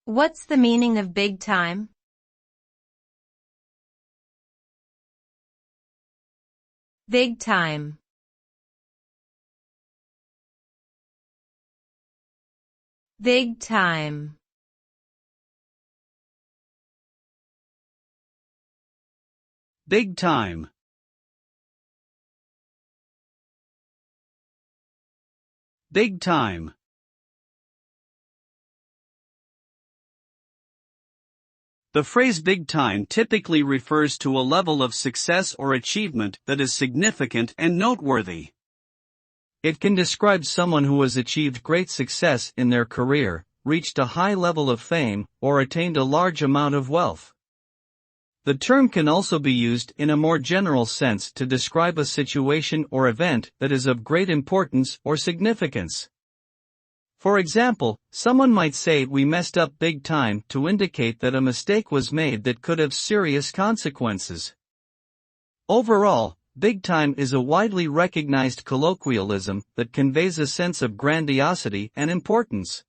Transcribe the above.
What's the meaning of big time? Big time. Big time. Big time. Big time. The phrase big time typically refers to a level of success or achievement that is significant and noteworthy. It can describe someone who has achieved great success in their career, reached a high level of fame, or attained a large amount of wealth. The term can also be used in a more general sense to describe a situation or event that is of great importance or significance. For example, someone might say we messed up big time to indicate that a mistake was made that could have serious consequences. Overall, big time is a widely recognized colloquialism that conveys a sense of grandiosity and importance.